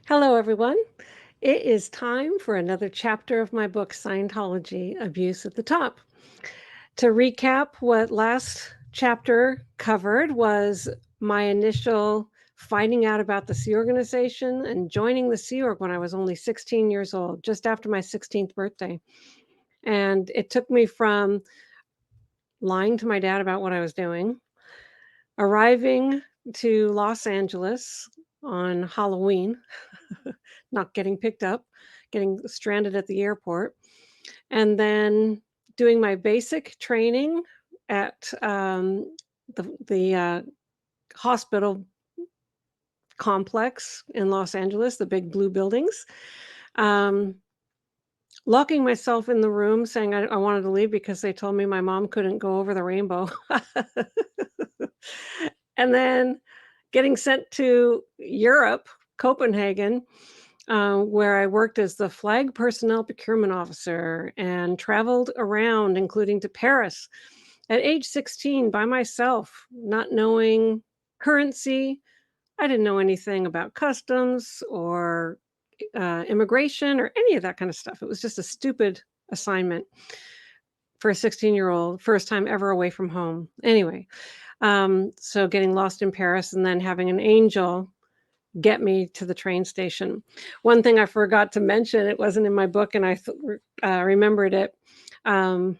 Hello, everyone. It is time for another chapter of my book, Scientology Abuse at the Top. To recap, what last chapter covered was my initial finding out about the Sea Organization and joining the Sea Org when I was only 16 years old, just after my 16th birthday. And it took me from lying to my dad about what I was doing, arriving to Los Angeles on Halloween, not getting picked up, getting stranded at the airport, and then doing my basic training at the hospital complex in Los Angeles, the big blue buildings. Locking myself in the room, saying I wanted to leave because they told me my mom couldn't go over the rainbow. And then getting sent to Europe, Copenhagen, where I worked as the flag personnel procurement officer and traveled around, including to Paris at age 16 by myself, not knowing currency. I didn't know anything about customs or immigration or any of that kind of stuff. It was just a stupid assignment for a 16-year-old, first time ever away from home. Anyway, so getting lost in Paris and then having an angel get me to the train station. One thing I forgot to mention, it wasn't in my book, and I remembered it when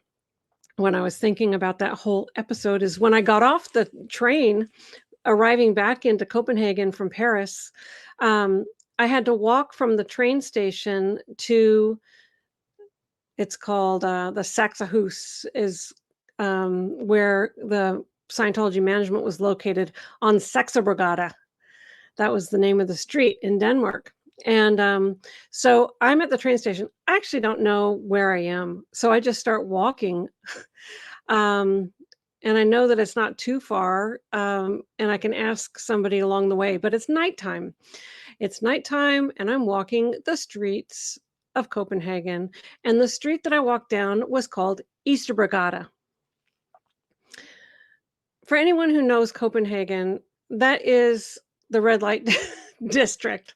I was thinking about that whole episode, is when I got off the train, arriving back into Copenhagen from Paris, I had to walk from the train station to, it's called the Saxehus, is where the Scientology management was located on Saxebrogade. That was the name of the street in Denmark. And so I'm at the train station. I actually don't know where I am. So I just start walking. And I know that it's not too far. And I can ask somebody along the way, but it's nighttime. It's nighttime, and I'm walking the streets of Copenhagen. And the street that I walked down was called Easterbrogade. For anyone who knows Copenhagen, that is the red light district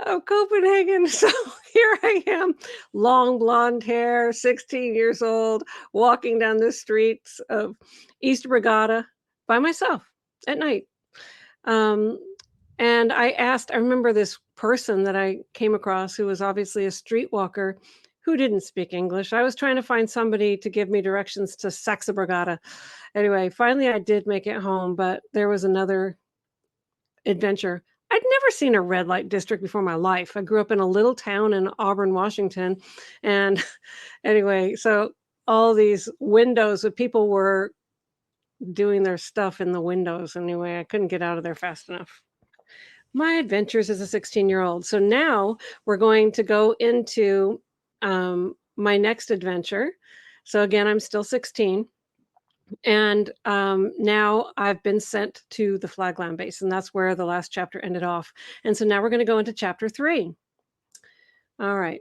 of Copenhagen. So here I am, long blonde hair, 16 years old, walking down the streets of Easterbrogade by myself at night. And I remember this person that I came across who was obviously a streetwalker who didn't speak English. I was trying to find somebody to give me directions to Saxebrogade. Anyway, finally I did make it home, but there was another adventure. I'd never seen a red light district before in my life. I grew up in a little town in Auburn, Washington. And anyway, so all these windows with people were doing their stuff in the windows. Anyway, I couldn't get out of there fast enough. My adventures as a 16-year-old. So now we're going to go into my next adventure. So again, I'm still 16. And now I've been sent to the Flagland base, and that's where the last chapter ended off. And so now we're going to go into chapter 3. All right.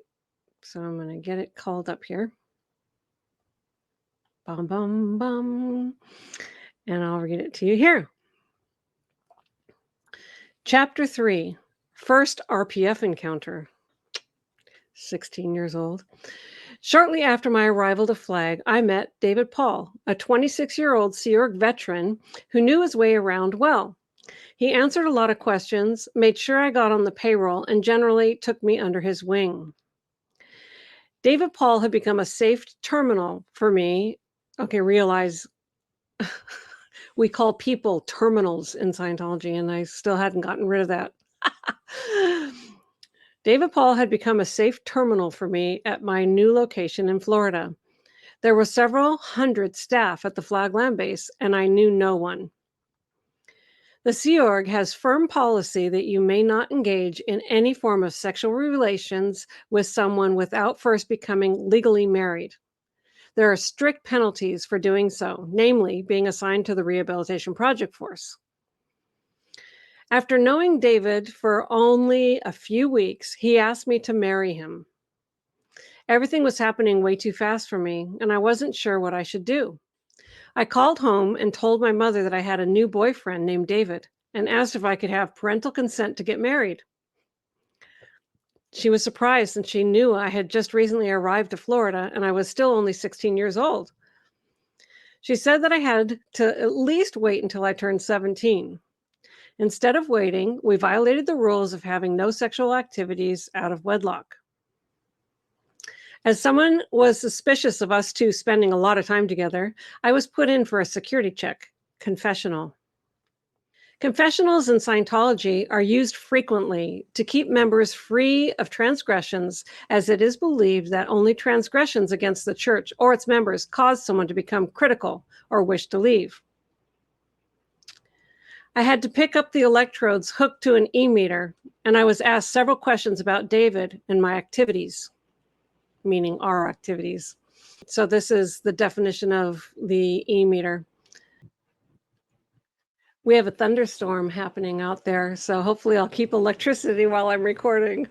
So I'm going to get it called up here. Bum, bum, bum. And I'll read it to you here. Chapter 3, First RPF Encounter. 16 years old. Shortly after my arrival to Flag, I met David Paul, a 26-year-old Sea Org veteran who knew his way around well. He answered a lot of questions, made sure I got on the payroll, and generally took me under his wing. David Paul had become a safe terminal for me. Okay, realize we call people terminals in Scientology, and I still hadn't gotten rid of that. David Paul had become a safe terminal for me at my new location in Florida. There were several hundred staff at the Flagland base, and I knew no one. The Sea Org has firm policy that you may not engage in any form of sexual relations with someone without first becoming legally married. There are strict penalties for doing so, namely being assigned to the Rehabilitation Project Force. After knowing David for only a few weeks, he asked me to marry him. Everything was happening way too fast for me, and I wasn't sure what I should do. I called home and told my mother that I had a new boyfriend named David and asked if I could have parental consent to get married. She was surprised since she knew I had just recently arrived to Florida and I was still only 16 years old. She said that I had to at least wait until I turned 17. Instead of waiting, we violated the rules of having no sexual activities out of wedlock. As someone was suspicious of us two spending a lot of time together, I was put in for a security check, confessional. Confessionals in Scientology are used frequently to keep members free of transgressions, as it is believed that only transgressions against the church or its members cause someone to become critical or wish to leave. I had to pick up the electrodes hooked to an e-meter, and I was asked several questions about David and my activities, meaning our activities. So this is the definition of the e-meter. We have a thunderstorm happening out there, so hopefully I'll keep electricity while I'm recording.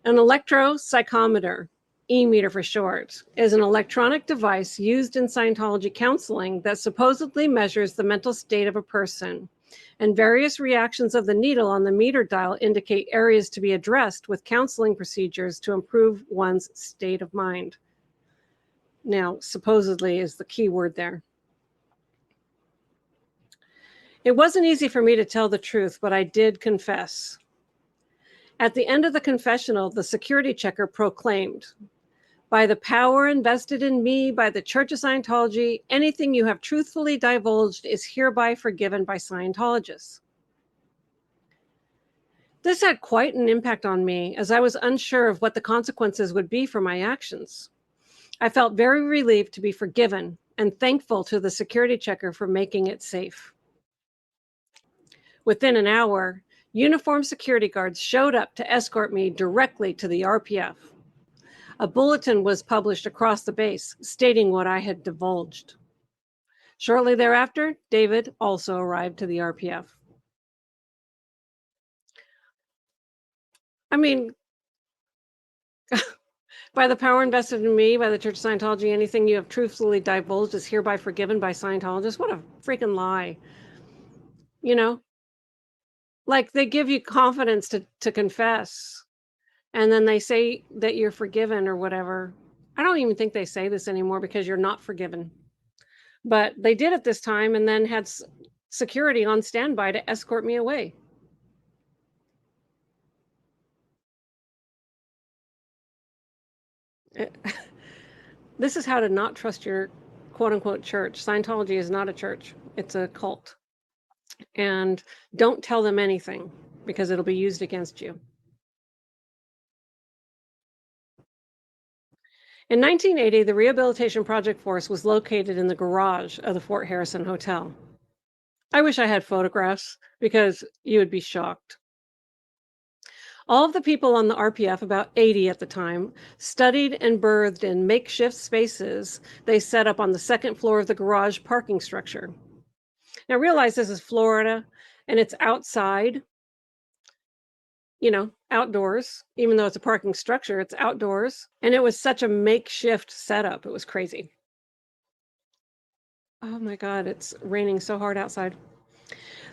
An electropsychometer, e-meter for short, is an electronic device used in Scientology counseling that supposedly measures the mental state of a person, and various reactions of the needle on the meter dial indicate areas to be addressed with counseling procedures to improve one's state of mind. Now, supposedly is the key word there. It wasn't easy for me to tell the truth, but I did confess. At the end of the confessional, the security checker proclaimed, "By the power invested in me by the Church of Scientology, anything you have truthfully divulged is hereby forgiven by Scientologists." This had quite an impact on me, as I was unsure of what the consequences would be for my actions. I felt very relieved to be forgiven and thankful to the security checker for making it safe. Within an hour, uniformed security guards showed up to escort me directly to the RPF. A bulletin was published across the base stating what I had divulged. Shortly thereafter, David also arrived to the RPF. I mean, by the power invested in me by the Church of Scientology, anything you have truthfully divulged is hereby forgiven by Scientologists. What a freaking lie. You know, like they give you confidence to confess, and then they say that you're forgiven or whatever. I don't even think they say this anymore because you're not forgiven. But they did it this time and then had security on standby to escort me away. It- this is how to not trust your quote unquote church. Scientology is not a church, it's a cult. And don't tell them anything because it'll be used against you. In 1980, the Rehabilitation Project Force was located in the garage of the Fort Harrison Hotel. I wish I had photographs because you would be shocked. All of the people on the RPF, about 80 at the time, studied and birthed in makeshift spaces they set up on the second floor of the garage parking structure. Now realize this is Florida and it's outside, outdoors, even though it's a parking structure, it's outdoors. And it was such a makeshift setup. It was crazy. Oh my God, it's raining so hard outside.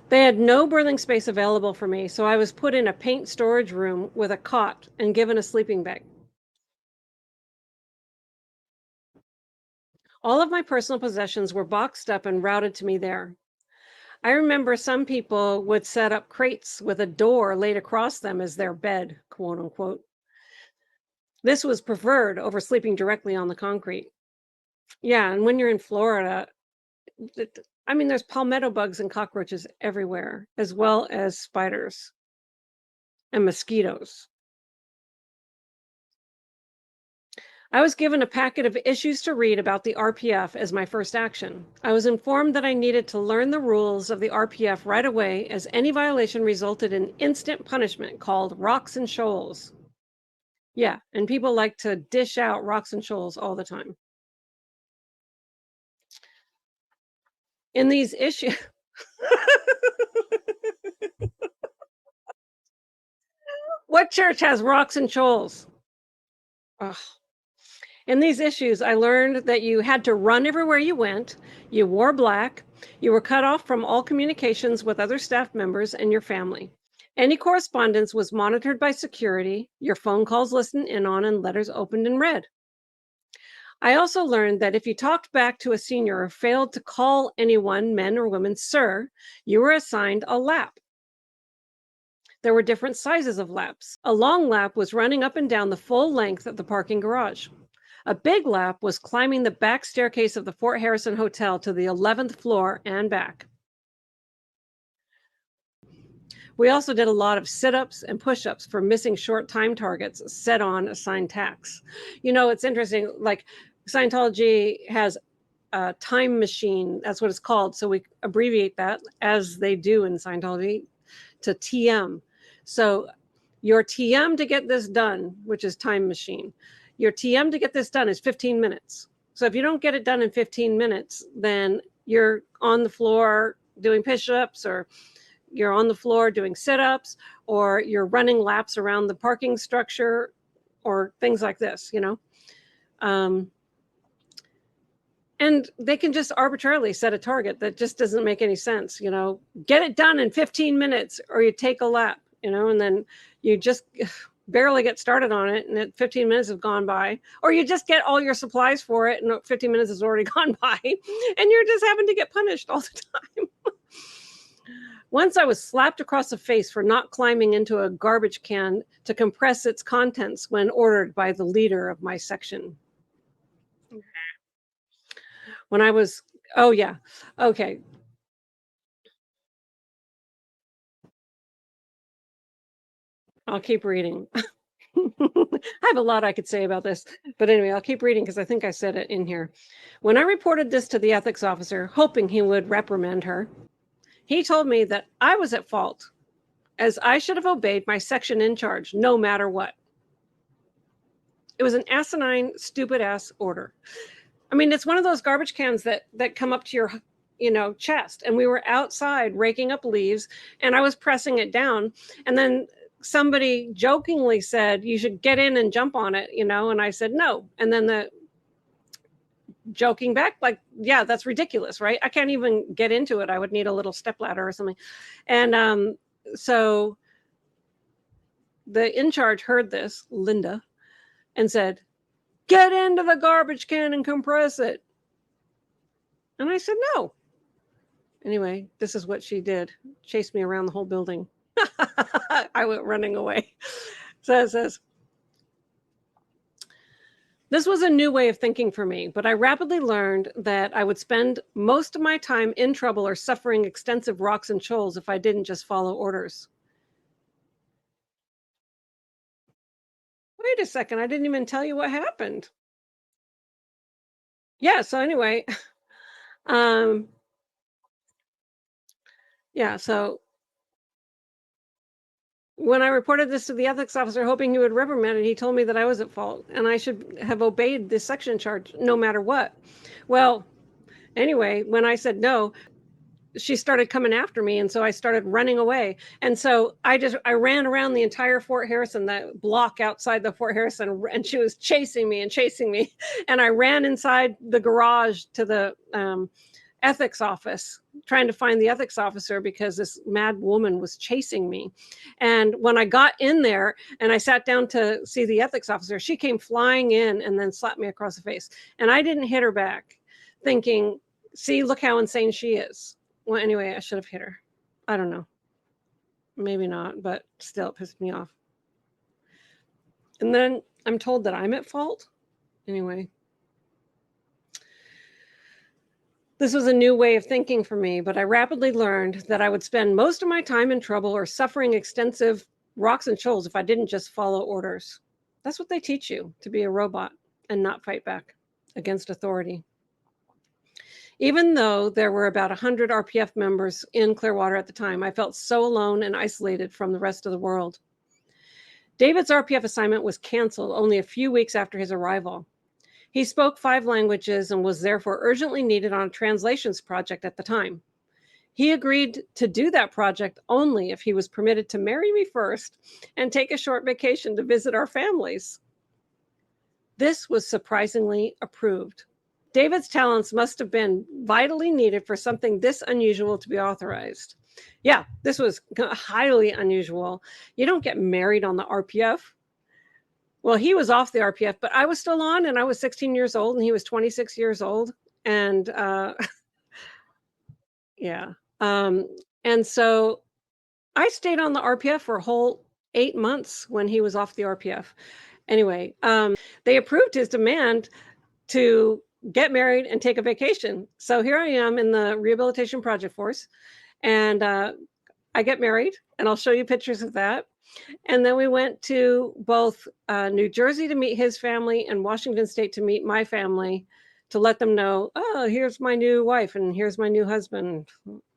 They had no birthing space available for me, so I was put in a paint storage room with a cot and given a sleeping bag. All of my personal possessions were boxed up and routed to me there. I remember some people would set up crates with a door laid across them as their bed, quote unquote. This was preferred over sleeping directly on the concrete. Yeah, and when you're in Florida, there's palmetto bugs and cockroaches everywhere, as well as spiders and mosquitoes. I was given a packet of issues to read about the RPF as my first action. I was informed that I needed to learn the rules of the RPF right away, as any violation resulted in instant punishment called rocks and shoals. Yeah, and people like to dish out rocks and shoals all the time. In these issues, what church has rocks and shoals? Ugh. In these issues, I learned that you had to run everywhere you went, you wore black, you were cut off from all communications with other staff members and your family. Any correspondence was monitored by security, your phone calls listened in on, and letters opened and read. I also learned that if you talked back to a senior or failed to call anyone, men or women, sir, you were assigned a lap. There were different sizes of laps. A long lap was running up and down the full length of the parking garage. A big lap was climbing the back staircase of the Fort Harrison Hotel to the 11th floor and back. We also did a lot of sit-ups and push-ups for missing short time targets set on assigned tasks. You know, it's interesting, like Scientology has a time machine, that's what it's called. So we abbreviate that, as they do in Scientology, to TM. So your TM to get this done, which is time machine, your TM to get this done is 15 minutes. So if you don't get it done in 15 minutes, then you're on the floor doing push-ups, or you're on the floor doing sit-ups, or you're running laps around the parking structure, or things like this, you know. And they can just arbitrarily set a target that just doesn't make any sense, you know. Get it done in 15 minutes or you take a lap, you know, and then you just barely get started on it and 15 minutes have gone by. Or you just get all your supplies for it and 15 minutes has already gone by and you're just having to get punished all the time. Once I was slapped across the face for not climbing into a garbage can to compress its contents when ordered by the leader of my section. When I was, oh yeah, okay. I'll keep reading. I have a lot I could say about this, but anyway, I'll keep reading because I think I said it in here. When I reported this to the ethics officer, hoping he would reprimand her, he told me that I was at fault, as I should have obeyed my section in charge, no matter what. It was an asinine, stupid ass order. I mean, it's one of those garbage cans that come up to your, you know, chest. And we were outside raking up leaves, and I was pressing it down, and then somebody jokingly said, "You should get in and jump on it," you know, and I said no. And then the joking back, like, yeah, that's ridiculous, right? I can't even get into it. I would need a little stepladder or something. And so the in charge heard this, Linda, and said, "Get into the garbage can and compress it." And I said, "No." Anyway, this is what she did. Chased me around the whole building. I went running away. So it says, this was a new way of thinking for me, but I rapidly learned that I would spend most of my time in trouble or suffering extensive rocks and shoals if I didn't just follow orders. Wait a second, I didn't even tell you what happened. Yeah, so anyway, um, yeah, so when I reported this to the ethics officer, hoping he would reprimand it, he told me that I was at fault and I should have obeyed the section charge no matter what. Well, anyway, when I said no, she started coming after me, and so I started running away. And so I ran around the entire Fort Harrison, that block outside the Fort Harrison, and she was chasing me and chasing me. And I ran inside the garage to the ethics office, trying to find the ethics officer because this mad woman was chasing me. And when I got in there and I sat down to see the ethics officer, she came flying in and then slapped me across the face. And I didn't hit her back, thinking, see, look how insane she is. Well, anyway, I should have hit her. I don't know. Maybe not, but still, it pissed me off. And then I'm told that I'm at fault. Anyway, this was a new way of thinking for me, but I rapidly learned that I would spend most of my time in trouble or suffering extensive rocks and shoals if I didn't just follow orders. That's what they teach you, to be a robot and not fight back against authority. Even though there were about 100 RPF members in Clearwater at the time, I felt so alone and isolated from the rest of the world. David's RPF assignment was canceled only a few weeks after his arrival. He spoke 5 languages and was therefore urgently needed on a translations project at the time. He agreed to do that project only if he was permitted to marry me first and take a short vacation to visit our families. This was surprisingly approved. David's talents must have been vitally needed for something this unusual to be authorized. Yeah, this was highly unusual. You don't get married on the RPF. Well, he was off the RPF, but I was still on, and I was 16 years old, and he was 26 years old, and, yeah, um, and so I stayed on the RPF for a whole 8 months when he was off the RPF. Anyway, they approved his demand to get married and take a vacation. So here I am in the rehabilitation project force, and, I get married, and I'll show you pictures of that. And then we went to both, New Jersey to meet his family and Washington State to meet my family to let them know, "Oh, here's my new wife, and here's my new husband."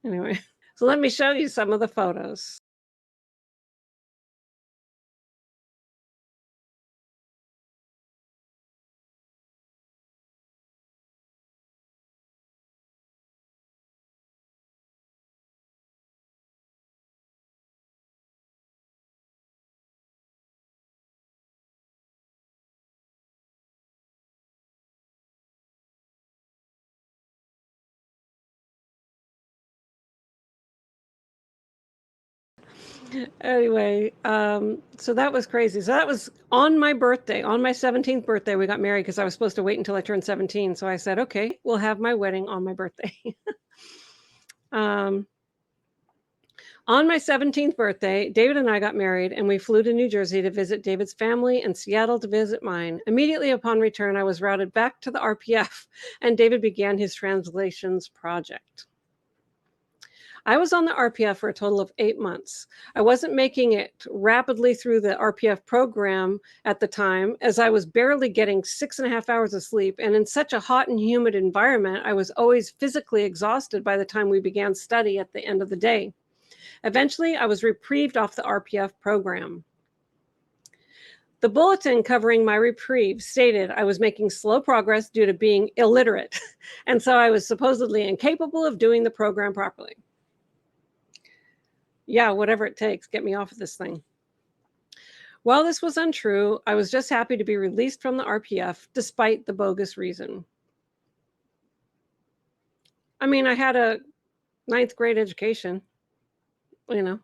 Anyway, so let me show you some of the photos. Anyway, so that was crazy. So that was on my birthday, on my 17th birthday, we got married because I was supposed to wait until I turned 17. So I said, "Okay, we'll have my wedding on my birthday." Um, on my 17th birthday, David and I got married, and we flew to New Jersey to visit David's family and Seattle to visit mine. Immediately upon return, I was routed back to the RPF, and David began his translations project. I was on the RPF for a total of 8 months. I wasn't making it rapidly through the RPF program at the time, as I was barely getting 6.5 hours of sleep, and in such a hot and humid environment, I was always physically exhausted by the time we began study at the end of the day. Eventually, I was reprieved off the RPF program. The bulletin covering my reprieve stated I was making slow progress due to being illiterate, and so I was supposedly incapable of doing the program properly. Yeah, whatever it takes, get me off of this thing. While this was untrue, I was just happy to be released from the RPF despite the bogus reason. I mean, I had a ninth grade education, you know,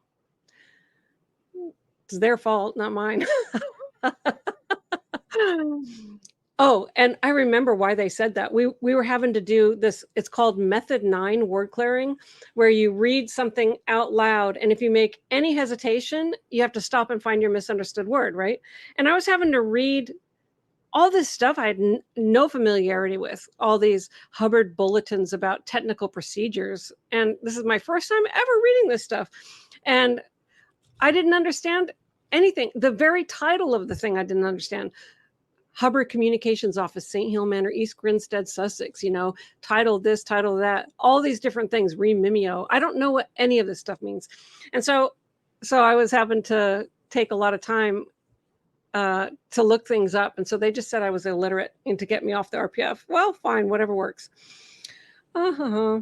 it's their fault, not mine. Oh, and I remember why they said that. We were having to do this, it's called Method 9 word clearing, where you read something out loud, and if you make any hesitation, you have to stop and find your misunderstood word, right? And I was having to read all this stuff I had no familiarity with, all these Hubbard bulletins about technical procedures, and this is my first time ever reading this stuff, and I didn't understand anything. The very title of the thing I didn't understand. Hubbard Communications Office, St. Hill Manor, East Grinstead, Sussex, title this, title that, all these different things, remimio. I don't know what any of this stuff means. And so I was having to take a lot of time to look things up. And so they just said I was illiterate and to get me off the RPF. Well, fine, whatever works. Uh-huh.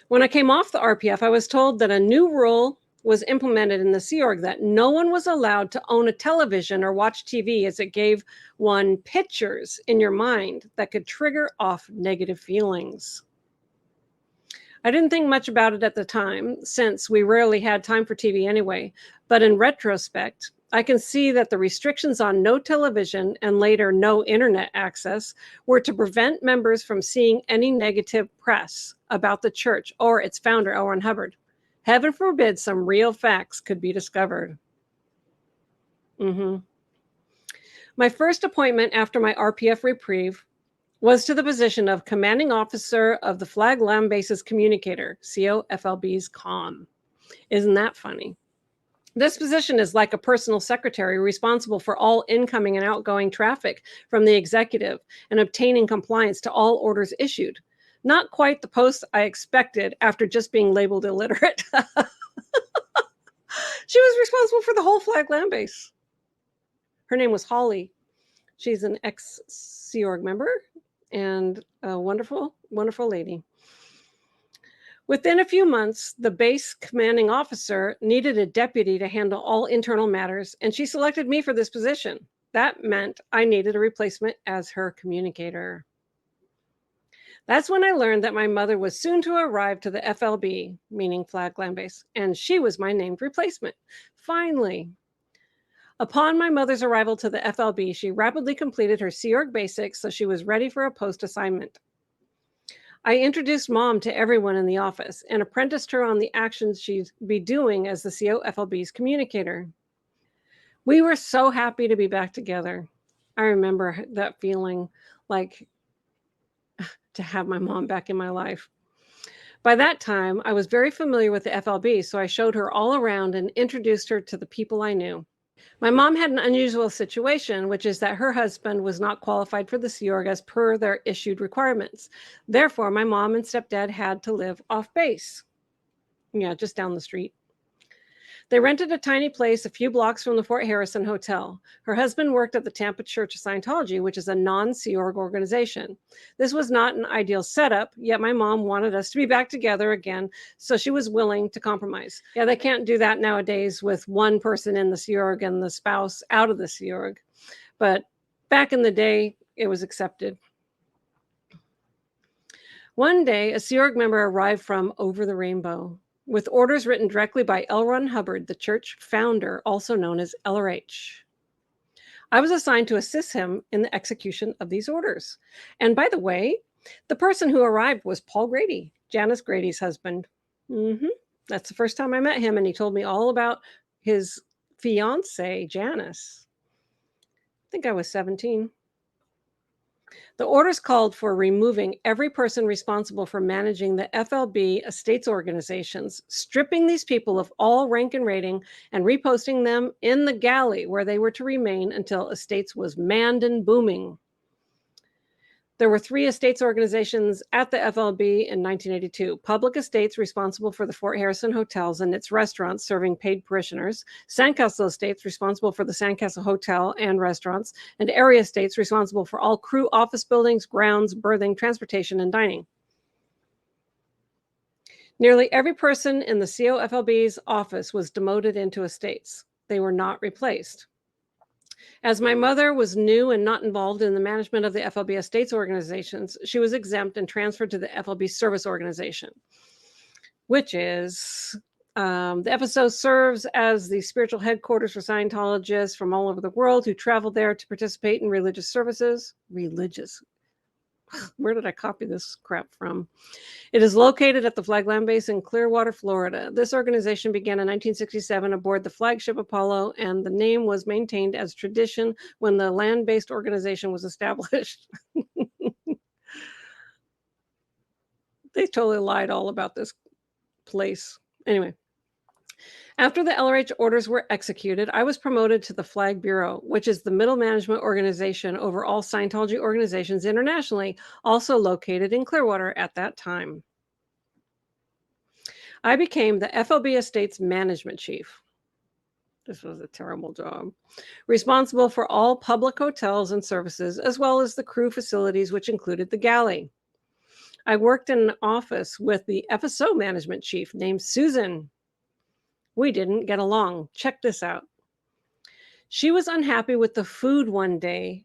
When I came off the RPF, I was told that a new rule was implemented in the Sea Org that no one was allowed to own a television or watch TV, as it gave one pictures in your mind that could trigger off negative feelings. I didn't think much about it at the time, since we rarely had time for TV anyway, but in retrospect, I can see that the restrictions on no television and later no internet access were to prevent members from seeing any negative press about the church or its founder, L. Ron Hubbard. Heaven forbid some real facts could be discovered. Mhm. My first appointment after my RPF reprieve was to the position of Commanding Officer of the Flag Land Bases Communicator, COFLB's COM. Isn't that funny? This position is like a personal secretary responsible for all incoming and outgoing traffic from the executive and obtaining compliance to all orders issued. Not quite the post I expected after just being labeled illiterate. She was responsible for the whole Flag Land Base. Her name was Holly. She's an ex-Sea Org member and a wonderful, wonderful lady. Within a few months, the base commanding officer needed a deputy to handle all internal matters, and she selected me for this position. That meant I needed a replacement as her communicator. That's when I learned that my mother was soon to arrive to the FLB, meaning Flag Land Base, and she was my named replacement. Finally. Upon my mother's arrival to the FLB, she rapidly completed her Sea Org basics, so she was ready for a post assignment. I introduced Mom to everyone in the office and apprenticed her on the actions she'd be doing as the COFLB's communicator. We were so happy to be back together. I remember that feeling, like to have my mom back in my life. By that time, I was very familiar with the FLB, so I showed her all around and introduced her to the people I knew. My mom had an unusual situation, which is that her husband was not qualified for the Sea Org as per their issued requirements. Therefore, my mom and stepdad had to live off base. Yeah, just down the street. They rented a tiny place a few blocks from the Fort Harrison Hotel. Her husband worked at the Tampa Church of Scientology, which is a non-Sea Org organization. This was not an ideal setup, yet my mom wanted us to be back together again, so she was willing to compromise. Yeah, they can't do that nowadays with one person in the Sea Org and the spouse out of the Sea Org. But back in the day, it was accepted. One day, a Sea Org member arrived from over the rainbow with orders written directly by L. Ron Hubbard, the church founder, also known as LRH. I was assigned to assist him in the execution of these orders. And by the way, the person who arrived was Paul Grady, Janice Grady's husband. That's the first time I met him, and he told me all about his fiancée, Janice. I think I was 17. The orders called for removing every person responsible for managing the FLB estates organizations, stripping these people of all rank and rating, and reposting them in the galley where they were to remain until estates was manned and booming. There were 3 estates organizations at the FLB in 1982. Public Estates, responsible for the Fort Harrison hotels and its restaurants serving paid parishioners. Sandcastle Estates, responsible for the Sandcastle Hotel and restaurants. And Area Estates, responsible for all crew office buildings, grounds, berthing, transportation, and dining. Nearly every person in the COFLB's office was demoted into estates. They were not replaced. As my mother was new and not involved in the management of the FLB estates organizations, she was exempt and transferred to the FLB service organization, which is the FSO serves as the spiritual headquarters for Scientologists from all over the world who travel there to participate in religious services. Where did I copy this crap from? It is located at the Flag Land Base in Clearwater, Florida. This organization began in 1967 aboard the flagship Apollo, and the name was maintained as tradition when the land-based organization was established. They totally lied all about this place. Anyway, after the LRH orders were executed, I was promoted to the Flag Bureau, which is the middle management organization over all Scientology organizations internationally, also located in Clearwater at that time. I became the FLB Estates Management Chief. This was a terrible job. Responsible for all public hotels and services, as well as the crew facilities, which included the galley. I worked in an office with the FSO Management Chief named Susan. We didn't get along. Check this out. She was unhappy with the food one day,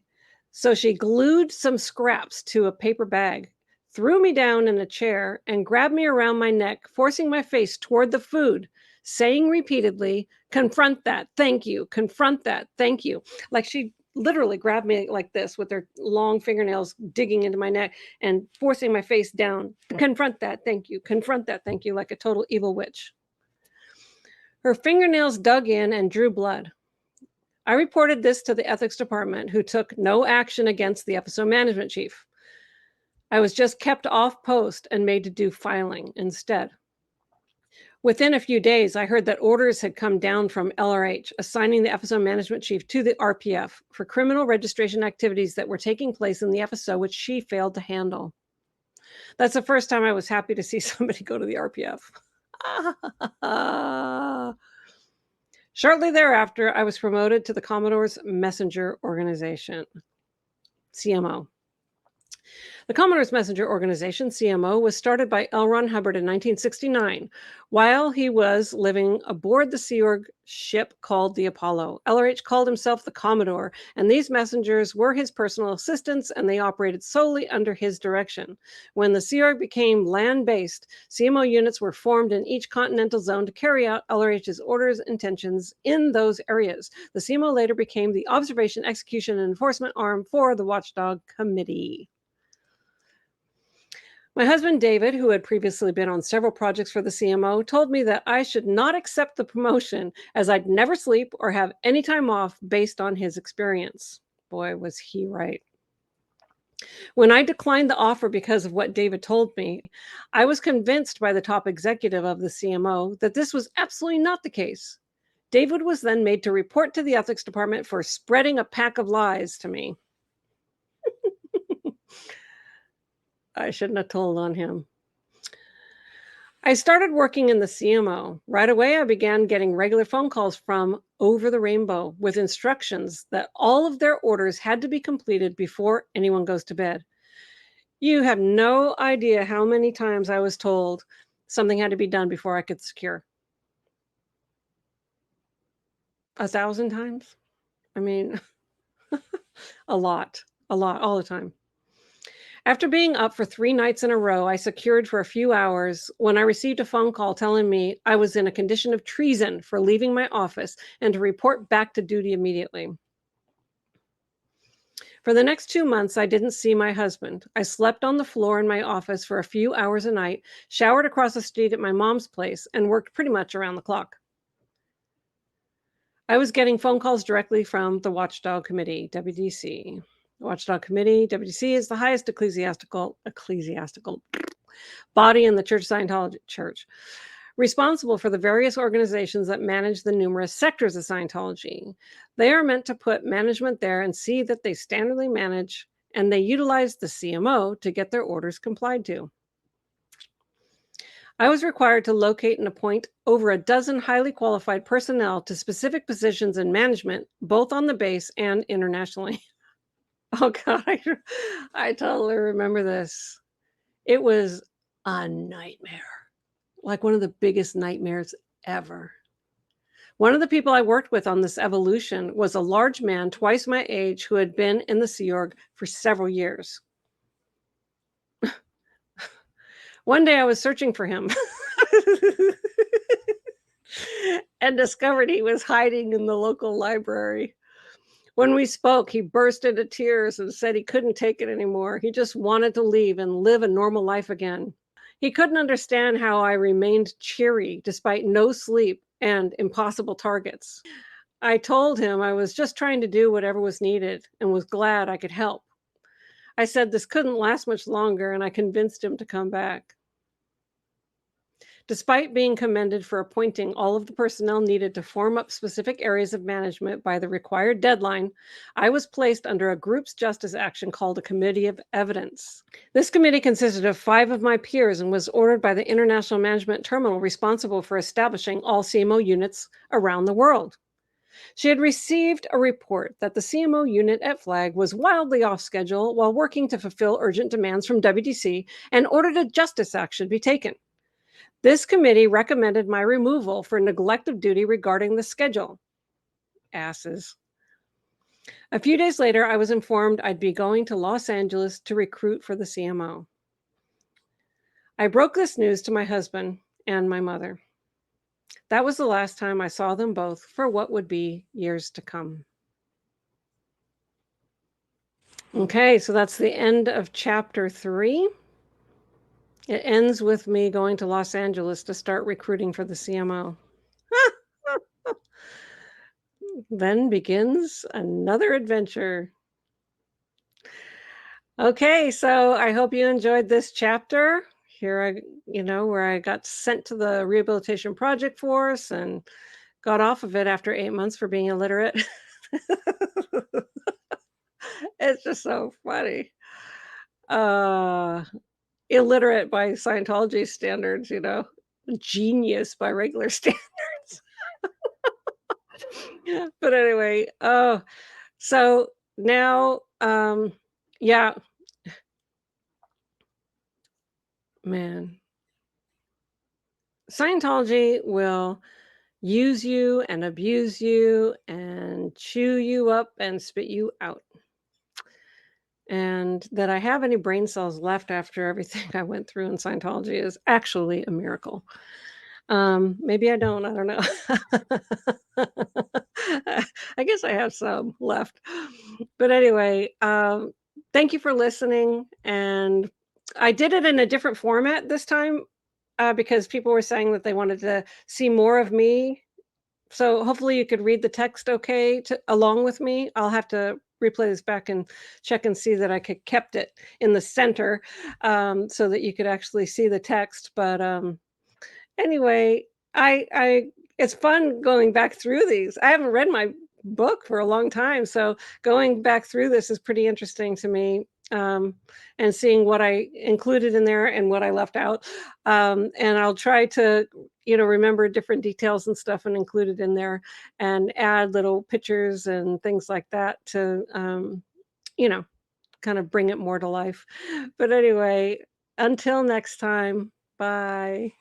so she glued some scraps to a paper bag, threw me down in a chair, and grabbed me around my neck, forcing my face toward the food, saying repeatedly, "Confront that, thank you, confront that, thank you." Like she literally grabbed me like this with her long fingernails digging into my neck and forcing my face down. "Confront that, thank you, confront that, thank you," like a total evil witch. Her fingernails dug in and drew blood. I reported this to the ethics department, who took no action against the FSO management chief. I was just kept off post and made to do filing instead. Within a few days, I heard that orders had come down from LRH, assigning the FSO management chief to the RPF for criminal registration activities that were taking place in the FSO, which she failed to handle. That's the first time I was happy to see somebody go to the RPF. Shortly thereafter, I was promoted to the Commodore's Messenger Organization, CMO. The Commoner's Messenger Organization, CMO, was started by L. Ron Hubbard in 1969 while he was living aboard the Sea Org ship called the Apollo. LRH called himself the Commodore, and these messengers were his personal assistants, and they operated solely under his direction. When the Sea Org became land-based, CMO units were formed in each continental zone to carry out LRH's orders and intentions in those areas. The CMO later became the observation, execution, and enforcement arm for the Watchdog Committee. My husband, David, who had previously been on several projects for the CMO, told me that I should not accept the promotion as I'd never sleep or have any time off based on his experience. Boy, was he right. When I declined the offer because of what David told me, I was convinced by the top executive of the CMO that this was absolutely not the case. David was then made to report to the ethics department for spreading a pack of lies to me. I shouldn't have told on him. I started working in the CMO. Right away, I began getting regular phone calls from Over the Rainbow with instructions that all of their orders had to be completed before anyone goes to bed. You have no idea how many times I was told something had to be done before I could secure. 1,000 times? I mean, a lot, all the time. After being up for 3 nights in a row, I secured for a few hours when I received a phone call telling me I was in a condition of treason for leaving my office and to report back to duty immediately. For the next 2 months, I didn't see my husband. I slept on the floor in my office for a few hours a night, showered across the street at my mom's place, and worked pretty much around the clock. I was getting phone calls directly from the Watchdog Committee, WDC. The Watchdog Committee, WDC, is the highest ecclesiastical body in the Church of Scientology Church, responsible for the various organizations that manage the numerous sectors of Scientology. They are meant to put management there and see that they standardly manage, and they utilize the CMO to get their orders complied to. I was required to locate and appoint over a dozen highly qualified personnel to specific positions in management, both on the base and internationally. Oh God, I totally remember this. It was a nightmare, like one of the biggest nightmares ever. One of the people I worked with on this evolution was a large man, twice my age, who had been in the Sea Org for several years. One day I was searching for him and discovered he was hiding in the local library. When we spoke, he burst into tears and said he couldn't take it anymore. He just wanted to leave and live a normal life again. He couldn't understand how I remained cheery despite no sleep and impossible targets. I told him I was just trying to do whatever was needed and was glad I could help. I said this couldn't last much longer, and I convinced him to come back. Despite being commended for appointing all of the personnel needed to form up specific areas of management by the required deadline, I was placed under a group's justice action called a Committee of Evidence. This committee consisted of 5 of my peers and was ordered by the International Management Terminal responsible for establishing all CMO units around the world. She had received a report that the CMO unit at Flag was wildly off schedule while working to fulfill urgent demands from WDC and ordered a justice action be taken. This committee recommended my removal for neglect of duty regarding the schedule. Asses. A few days later, I was informed I'd be going to Los Angeles to recruit for the CMO. I broke this news to my husband and my mother. That was the last time I saw them both for what would be years to come. Okay, so that's the end of chapter 3. It ends with me going to Los Angeles to start recruiting for the CMO. Then begins another adventure. Okay, so I hope you enjoyed this chapter. Here where I got sent to the Rehabilitation Project Force and got off of it after 8 months for being illiterate. It's just so funny. Illiterate by Scientology standards, genius by regular standards. But anyway, so now, yeah, Man, Scientology will use you and abuse you and chew you up and spit you out. And that I have any brain cells left after everything I went through in Scientology is actually a miracle. Maybe I don't, I don't know. I guess I have some left. But anyway, thank you for listening, and I did it in a different format this time, because people were saying that they wanted to see more of me, so hopefully you could read the text okay to along with me. I'll have to replay this back and check and see that I could kept it in the center, so that you could actually see the text, but, anyway, I it's fun going back through these. I haven't read my book for a long time, so going back through this is pretty interesting to me, and seeing what I included in there and what I left out. And I'll try to, remember different details and stuff and include it in there and add little pictures and things like that to, you know, kind of bring it more to life. But anyway, until next time, bye.